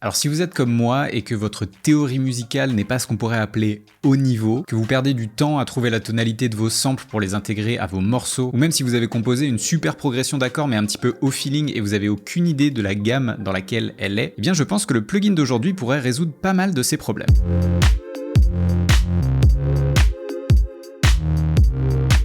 Alors si vous êtes comme moi et que votre théorie musicale n'est pas ce qu'on pourrait appeler haut niveau, que vous perdez du temps à trouver la tonalité de vos samples pour les intégrer à vos morceaux, ou même si vous avez composé une super progression d'accords mais un petit peu au feeling et vous avez aucune idée de la gamme dans laquelle elle est, eh bien je pense que le plugin d'aujourd'hui pourrait résoudre pas mal de ces problèmes.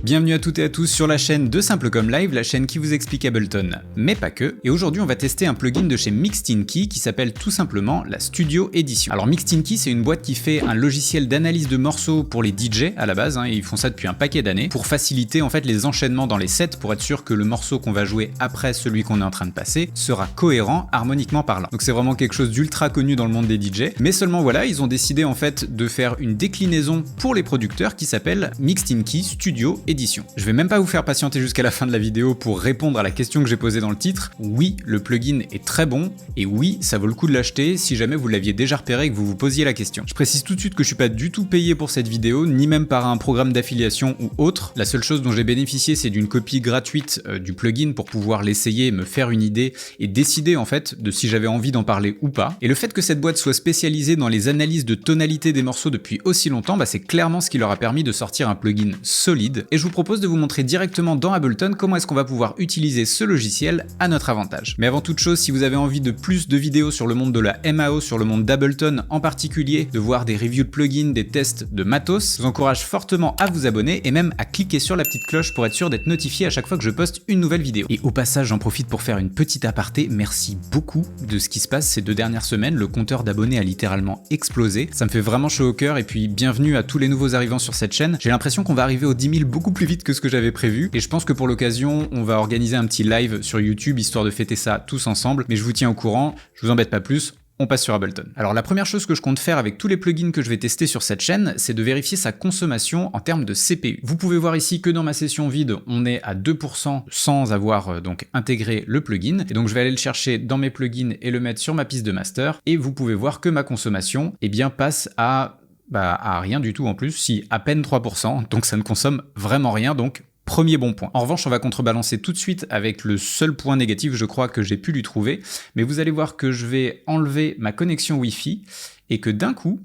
Bienvenue à toutes et à tous sur la chaîne de Simple Comme Live, la chaîne qui vous explique Ableton, mais pas que. Et aujourd'hui on va tester un plugin de chez Mixed In Key qui s'appelle tout simplement la Studio Edition. Alors Mixed In Key, c'est une boîte qui fait un logiciel d'analyse de morceaux pour les DJ à la base, et ils font ça depuis un paquet d'années, pour faciliter en fait les enchaînements dans les sets, pour être sûr que le morceau qu'on va jouer après celui qu'on est en train de passer sera cohérent harmoniquement parlant. Donc c'est vraiment quelque chose d'ultra connu dans le monde des DJ, mais seulement voilà, ils ont décidé en fait de faire une déclinaison pour les producteurs qui s'appelle Mixed In Key Studio Edition. Je vais même pas vous faire patienter jusqu'à la fin de la vidéo pour répondre à la question que j'ai posée dans le titre. Oui, le plugin est très bon, et oui, ça vaut le coup de l'acheter si jamais vous l'aviez déjà repéré et que vous vous posiez la question. Je précise tout de suite que je suis pas du tout payé pour cette vidéo, ni même par un programme d'affiliation ou autre. La seule chose dont j'ai bénéficié, c'est d'une copie gratuite du plugin pour pouvoir l'essayer, me faire une idée et décider en fait de si j'avais envie d'en parler ou pas. Et le fait que cette boîte soit spécialisée dans les analyses de tonalité des morceaux depuis aussi longtemps, c'est clairement ce qui leur a permis de sortir un plugin solide. Et je vous propose de vous montrer directement dans Ableton comment est-ce qu'on va pouvoir utiliser ce logiciel à notre avantage. Mais avant toute chose, si vous avez envie de plus de vidéos sur le monde de la MAO, sur le monde d'Ableton en particulier, de voir des reviews de plugins, des tests de matos, je vous encourage fortement à vous abonner et même à cliquer sur la petite cloche pour être sûr d'être notifié à chaque fois que je poste une nouvelle vidéo. Et au passage, j'en profite pour faire une petite aparté. Merci beaucoup de ce qui se passe ces 2 dernières semaines. Le compteur d'abonnés a littéralement explosé. Ça me fait vraiment chaud au cœur et puis bienvenue à tous les nouveaux arrivants sur cette chaîne. J'ai l'impression qu'on va arriver aux 10 000 beaucoup plus vite que ce que j'avais prévu, et je pense que pour l'occasion on va organiser un petit live sur YouTube histoire de fêter ça tous ensemble, mais je vous tiens au courant, je vous embête pas plus. On passe sur Ableton. Alors la première chose que je compte faire avec tous les plugins que je vais tester sur cette chaîne, c'est de vérifier sa consommation en termes de CPU. Vous pouvez voir ici que dans ma session vide, on est à 2% sans avoir donc intégré le plugin. Et donc je vais aller le chercher dans mes plugins et le mettre sur ma piste de master. Et vous pouvez voir que ma consommation passe à rien du tout en plus, si à peine 3%, donc ça ne consomme vraiment rien, donc premier bon point. En revanche, on va contrebalancer tout de suite avec le seul point négatif, je crois, que j'ai pu lui trouver, mais vous allez voir que je vais enlever ma connexion Wi-Fi et que d'un coup,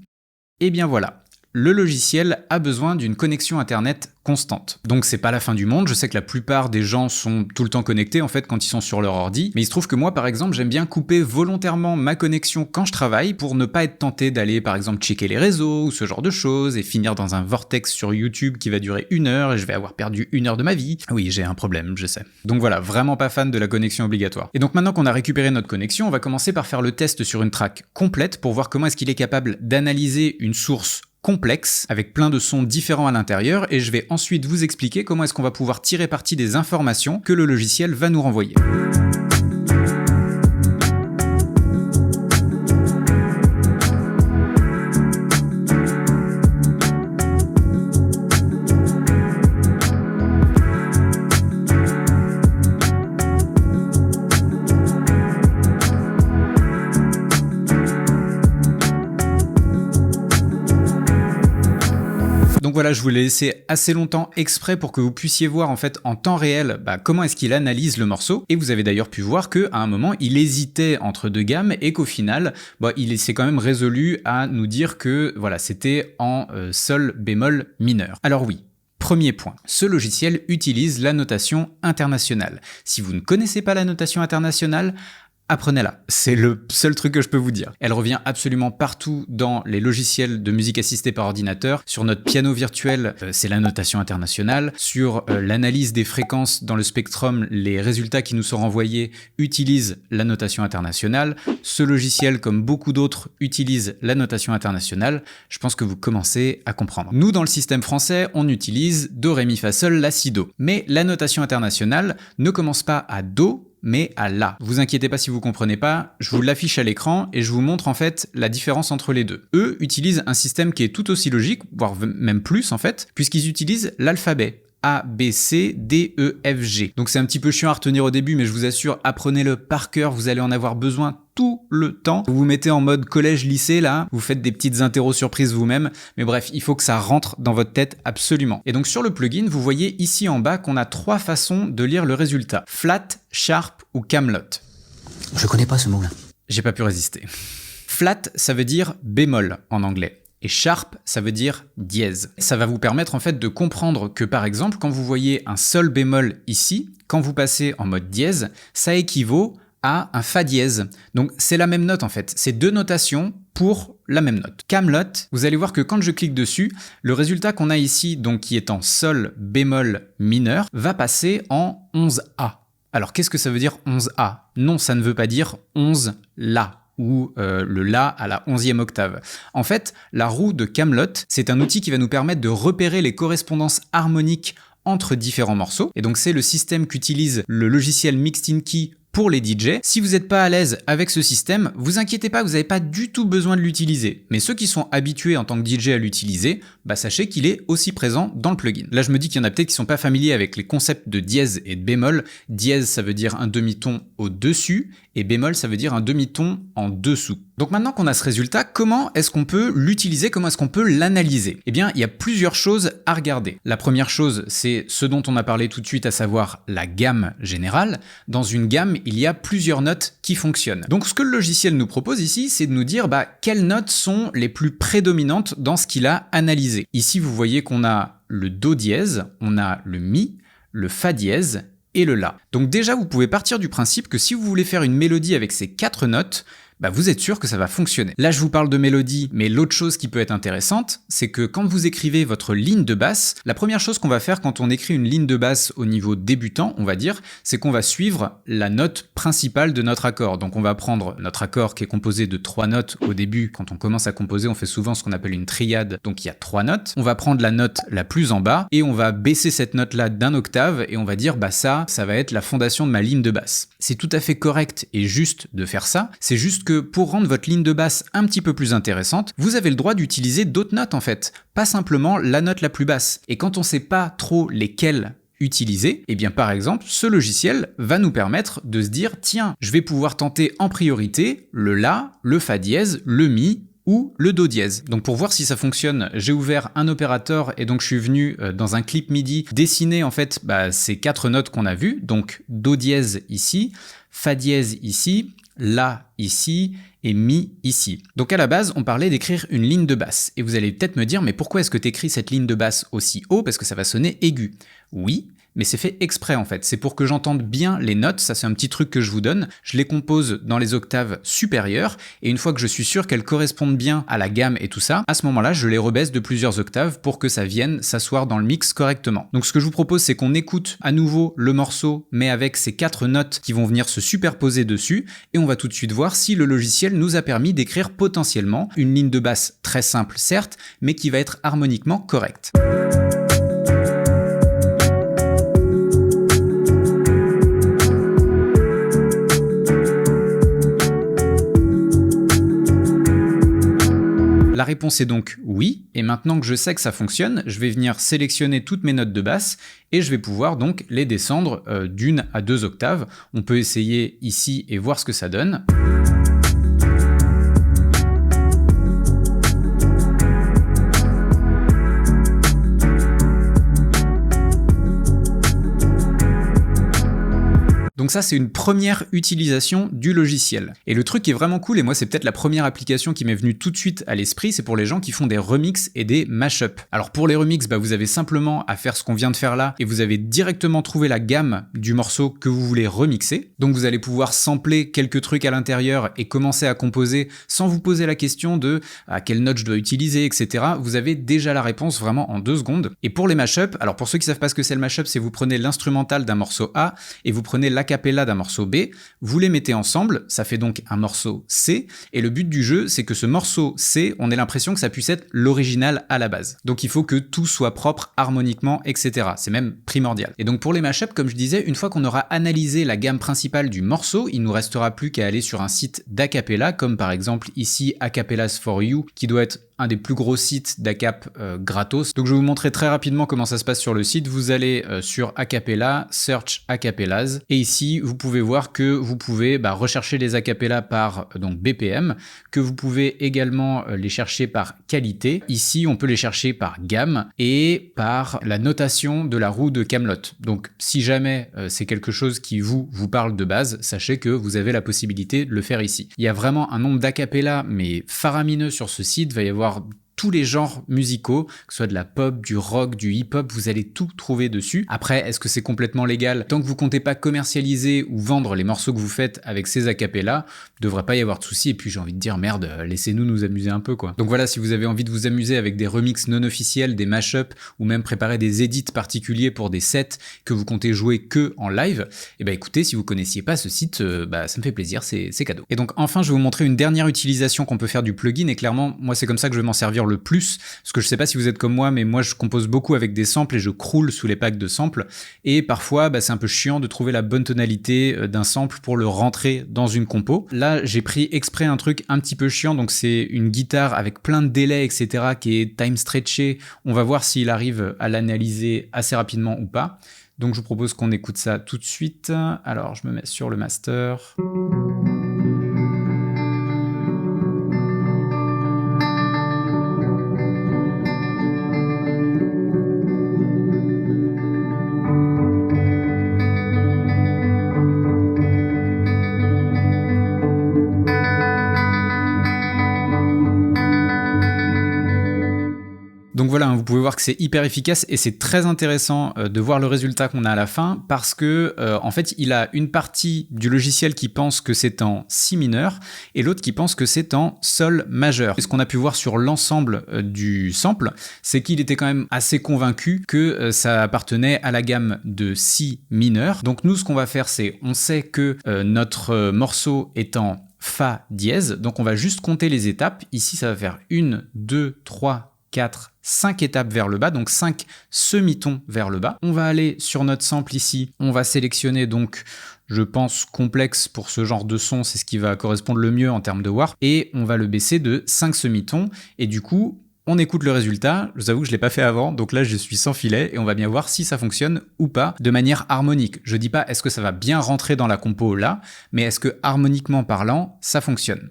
voilà, le logiciel a besoin d'une connexion internet constante. Donc c'est pas la fin du monde, je sais que la plupart des gens sont tout le temps connectés en fait quand ils sont sur leur ordi, mais il se trouve que moi par exemple j'aime bien couper volontairement ma connexion quand je travaille pour ne pas être tenté d'aller par exemple checker les réseaux ou ce genre de choses et finir dans un vortex sur YouTube qui va durer 1 heure et je vais avoir perdu 1 heure de ma vie. Oui, j'ai un problème, je sais. Donc voilà, vraiment pas fan de la connexion obligatoire. Et donc maintenant qu'on a récupéré notre connexion, on va commencer par faire le test sur une track complète pour voir comment est-ce qu'il est capable d'analyser une source complexe, avec plein de sons différents à l'intérieur, et je vais ensuite vous expliquer comment est-ce qu'on va pouvoir tirer parti des informations que le logiciel va nous renvoyer. Donc voilà, je vous l'ai laissé assez longtemps exprès pour que vous puissiez voir en fait en temps réel comment est-ce qu'il analyse le morceau. Et vous avez d'ailleurs pu voir qu'à un moment, il hésitait entre 2 gammes et qu'au final, il s'est quand même résolu à nous dire que voilà, c'était en sol bémol mineur. Alors oui. Premier point, ce logiciel utilise la notation internationale. Si vous ne connaissez pas la notation internationale, apprenez-la, c'est le seul truc que je peux vous dire. Elle revient absolument partout dans les logiciels de musique assistée par ordinateur. Sur notre piano virtuel, c'est la notation internationale. Sur l'analyse des fréquences dans le Spectrum, les résultats qui nous sont renvoyés utilisent la notation internationale. Ce logiciel, comme beaucoup d'autres, utilise la notation internationale. Je pense que vous commencez à comprendre. Nous, dans le système français, on utilise Do, Ré, Mi, Fa, Sol, La, Si, Do. Mais la notation internationale ne commence pas à Do, mais à La. Vous inquiétez pas si vous comprenez pas, je vous l'affiche à l'écran et je vous montre en fait la différence entre les deux. Eux utilisent un système qui est tout aussi logique, voire même plus en fait, puisqu'ils utilisent l'alphabet. A, B, C, D, E, F, G. Donc c'est un petit peu chiant à retenir au début, mais je vous assure, apprenez-le par cœur, vous allez en avoir besoin tout le temps. Vous vous mettez en mode collège-lycée là, vous faites des petites interros surprises vous-même, mais bref, il faut que ça rentre dans votre tête absolument. Et donc sur le plugin, vous voyez ici en bas qu'on a 3 façons de lire le résultat. Flat, Sharp ou Camelot. Je connais pas ce mot-là. J'ai pas pu résister. flat, ça veut dire bémol en anglais. Et sharp, ça veut dire dièse. Ça va vous permettre en fait de comprendre que par exemple, quand vous voyez un sol bémol ici, quand vous passez en mode dièse, ça équivaut à un fa dièse. Donc c'est la même note en fait. C'est deux notations pour la même note. Camelot, vous allez voir que quand je clique dessus, le résultat qu'on a ici, donc qui est en sol bémol mineur, va passer en 11A. Alors qu'est-ce que ça veut dire 11A? Non, ça ne veut pas dire 11 La ou le La à la 11e octave. En fait, la roue de Camelot, c'est un outil qui va nous permettre de repérer les correspondances harmoniques entre différents morceaux. Et donc c'est le système qu'utilise le logiciel Mixed In Key pour les DJ. Si vous n'êtes pas à l'aise avec ce système, vous inquiétez pas, vous n'avez pas du tout besoin de l'utiliser. Mais ceux qui sont habitués en tant que DJ à l'utiliser, sachez qu'il est aussi présent dans le plugin. Là, je me dis qu'il y en a peut-être qui sont pas familiers avec les concepts de dièse et de bémol. Dièse, ça veut dire un demi-ton au-dessus, et bémol, ça veut dire un demi-ton en dessous. Donc maintenant qu'on a ce résultat, comment est-ce qu'on peut l'utiliser, comment est-ce qu'on peut l'analyser? Eh bien, il y a plusieurs choses à regarder. La première chose, c'est ce dont on a parlé tout de suite, à savoir la gamme générale. Dans une gamme, il y a plusieurs notes qui fonctionnent. Donc ce que le logiciel nous propose ici, c'est de nous dire quelles notes sont les plus prédominantes dans ce qu'il a analysé. Ici, vous voyez qu'on a le Do dièse, on a le Mi, le Fa dièse et le La. Donc déjà, vous pouvez partir du principe que si vous voulez faire une mélodie avec ces 4 notes, vous êtes sûr que ça va fonctionner. Là, je vous parle de mélodie, mais l'autre chose qui peut être intéressante, c'est que quand vous écrivez votre ligne de basse, la première chose qu'on va faire quand on écrit une ligne de basse au niveau débutant, on va dire, c'est qu'on va suivre la note principale de notre accord. Donc on va prendre notre accord qui est composé de 3 notes au début. Quand on commence à composer, on fait souvent ce qu'on appelle une triade, donc il y a 3 notes. On va prendre la note la plus en bas et on va baisser cette note-là d'un octave et on va dire, ça va être la fondation de ma ligne de basse. C'est tout à fait correct et juste de faire ça, c'est juste que pour rendre votre ligne de basse un petit peu plus intéressante, vous avez le droit d'utiliser d'autres notes en fait, pas simplement la note la plus basse. Et quand on sait pas trop lesquelles utiliser, par exemple, ce logiciel va nous permettre de se dire, tiens, je vais pouvoir tenter en priorité le La, le Fa dièse, le Mi, ou le Do dièse. Donc pour voir si ça fonctionne, j'ai ouvert un opérateur et donc je suis venu dans un clip MIDI dessiner en fait ces 4 notes qu'on a vues, donc Do dièse ici, Fa dièse ici, La ici et Mi ici. Donc à la base, on parlait d'écrire une ligne de basse. Et vous allez peut-être me dire, mais pourquoi est-ce que tu écris cette ligne de basse aussi haut? Parce que ça va sonner aigu. Oui, mais c'est fait exprès en fait. C'est pour que j'entende bien les notes, ça c'est un petit truc que je vous donne. Je les compose dans les octaves supérieures et une fois que je suis sûr qu'elles correspondent bien à la gamme et tout ça, à ce moment-là, je les rebaisse de plusieurs octaves pour que ça vienne s'asseoir dans le mix correctement. Donc ce que je vous propose, c'est qu'on écoute à nouveau le morceau, mais avec ces 4 notes qui vont venir se superposer dessus et on va tout de suite voir si le logiciel nous a permis d'écrire potentiellement une ligne de basse très simple certes, mais qui va être harmoniquement correcte. La réponse est donc oui, et maintenant que je sais que ça fonctionne, je vais venir sélectionner toutes mes notes de basse et je vais pouvoir donc les descendre d'1 à 2 octaves. On peut essayer ici et voir ce que ça donne. Donc ça, c'est une première utilisation du logiciel. Et le truc qui est vraiment cool, et moi c'est peut-être la première application qui m'est venue tout de suite à l'esprit, c'est pour les gens qui font des remixes et des mashups. Alors pour les remixes, vous avez simplement à faire ce qu'on vient de faire là, et vous avez directement trouvé la gamme du morceau que vous voulez remixer. Donc vous allez pouvoir sampler quelques trucs à l'intérieur et commencer à composer sans vous poser la question de à quelle note je dois utiliser, etc. Vous avez déjà la réponse vraiment en 2 secondes. Et pour les mashups, alors pour ceux qui savent pas ce que c'est le mashup, c'est vous prenez l'instrumental d'un morceau A et vous prenez l'acapella d'un morceau B, vous les mettez ensemble, ça fait donc un morceau C, et le but du jeu, c'est que ce morceau C, on ait l'impression que ça puisse être l'original à la base. Donc il faut que tout soit propre harmoniquement, etc. C'est même primordial. Et donc pour les mashups, comme je disais, une fois qu'on aura analysé la gamme principale du morceau, il nous restera plus qu'à aller sur un site d'acapella, comme par exemple ici Acapellas for You, qui doit être un des plus gros sites d'acap gratos. Donc je vais vous montrer très rapidement comment ça se passe sur le site. Vous allez sur Acapella, Search Acapellas, et ici vous pouvez voir que vous pouvez rechercher les acapellas par donc BPM, que vous pouvez également les chercher par qualité. Ici on peut les chercher par gamme et par la notation de la roue de Kaamelott. Donc si jamais c'est quelque chose qui vous parle de base, sachez que vous avez la possibilité de le faire ici. Il y a vraiment un nombre d'acapellas mais faramineux sur ce site. Il va y avoir tous les genres musicaux, que ce soit de la pop, du rock, du hip-hop, vous allez tout trouver dessus. Après, est-ce que c'est complètement légal? Tant que vous comptez pas commercialiser ou vendre les morceaux que vous faites avec ces acapellas, il devrait pas y avoir de soucis. Et puis j'ai envie de dire, merde, laissez-nous nous amuser un peu, quoi. Donc voilà, si vous avez envie de vous amuser avec des remixes non officiels, des mashups, ou même préparer des edits particuliers pour des sets que vous comptez jouer que en live, et écoutez, si vous connaissiez pas ce site, ça me fait plaisir, c'est cadeau. Et donc enfin, je vais vous montrer une dernière utilisation qu'on peut faire du plugin, et clairement, moi c'est comme ça que je vais m'en servir le plus, parce que je sais pas si vous êtes comme moi, mais moi je compose beaucoup avec des samples et je croule sous les packs de samples, et parfois c'est un peu chiant de trouver la bonne tonalité d'un sample pour le rentrer dans une compo. Là j'ai pris exprès un truc un petit peu chiant, donc c'est une guitare avec plein de délais etc qui est time stretché. On va voir s'il arrive à l'analyser assez rapidement ou pas. Donc je vous propose qu'on écoute ça tout de suite. Alors je me mets sur le master. Donc voilà, vous pouvez voir que c'est hyper efficace et c'est très intéressant de voir le résultat qu'on a à la fin parce que en fait il a une partie du logiciel qui pense que c'est en si mineur et l'autre qui pense que c'est en sol majeur. Et ce qu'on a pu voir sur l'ensemble du sample, c'est qu'il était quand même assez convaincu que ça appartenait à la gamme de si mineur. Donc nous ce qu'on va faire c'est, on sait que notre morceau est en fa dièse, donc on va juste compter les étapes. Ici ça va faire 1, 2, 3, 4, 5 étapes vers le bas, donc 5 semitons vers le bas. On va aller sur notre sample ici, on va sélectionner donc, je pense, complexe pour ce genre de son, c'est ce qui va correspondre le mieux en termes de warp, et on va le baisser de 5 semitons, et du coup, on écoute le résultat. Je vous avoue que je ne l'ai pas fait avant, donc là je suis sans filet, et on va bien voir si ça fonctionne ou pas de manière harmonique. Je dis pas est-ce que ça va bien rentrer dans la compo là, mais est-ce que harmoniquement parlant, ça fonctionne.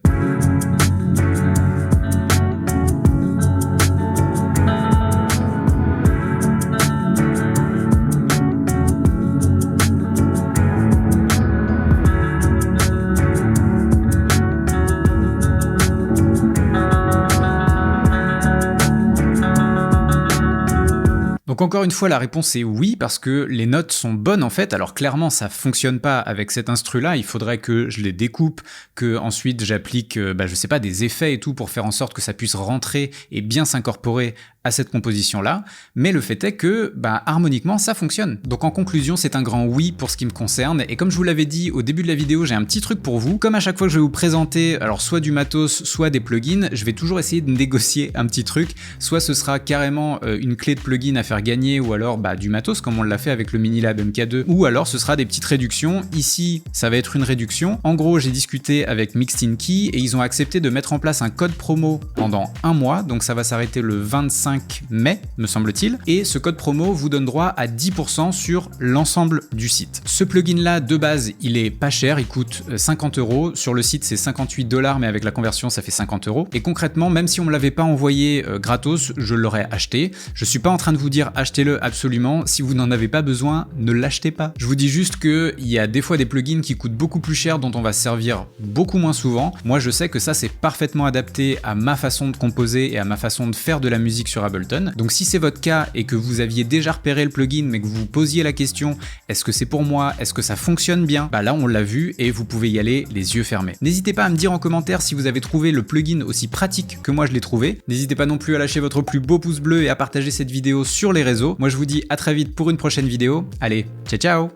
Donc encore une fois, la réponse est oui, parce que les notes sont bonnes en fait. Alors clairement, ça fonctionne pas avec cet instru-là. Il faudrait que je les découpe, que ensuite j'applique, je sais pas, des effets et tout pour faire en sorte que ça puisse rentrer et bien s'incorporer à cette composition-là. Mais le fait est que, harmoniquement, ça fonctionne. Donc en conclusion, c'est un grand oui pour ce qui me concerne. Et comme je vous l'avais dit au début de la vidéo, j'ai un petit truc pour vous. Comme à chaque fois que je vais vous présenter, alors soit du matos, soit des plugins, je vais toujours essayer de négocier un petit truc. Soit ce sera carrément une clé de plugin à faire gagner, ou alors du matos comme on l'a fait avec le Minilab MK2, ou alors ce sera des petites réductions. Ici ça va être une réduction. En gros j'ai discuté avec Mixed In Key et ils ont accepté de mettre en place un code promo pendant un mois, donc ça va s'arrêter le 25 mai me semble-t-il, et ce code promo vous donne droit à 10% sur l'ensemble du site. Ce plugin là de base il est pas cher, il coûte 50 €, sur le site c'est 58 $, mais avec la conversion ça fait 50 €, et concrètement même si on me l'avait pas envoyé gratos, je l'aurais acheté. Je suis pas en train de vous dire achetez-le absolument, si vous n'en avez pas besoin, ne l'achetez pas. Je vous dis juste qu'il y a des fois des plugins qui coûtent beaucoup plus cher, dont on va se servir beaucoup moins souvent. Moi je sais que ça c'est parfaitement adapté à ma façon de composer et à ma façon de faire de la musique sur Ableton. Donc si c'est votre cas et que vous aviez déjà repéré le plugin mais que vous vous posiez la question, est-ce que c'est pour moi, est-ce que ça fonctionne bien, là on l'a vu et vous pouvez y aller les yeux fermés. N'hésitez pas à me dire en commentaire si vous avez trouvé le plugin aussi pratique que moi je l'ai trouvé. N'hésitez pas non plus à lâcher votre plus beau pouce bleu et à partager cette vidéo sur les réseaux. Moi je vous dis à très vite pour une prochaine vidéo. Allez, ciao ciao.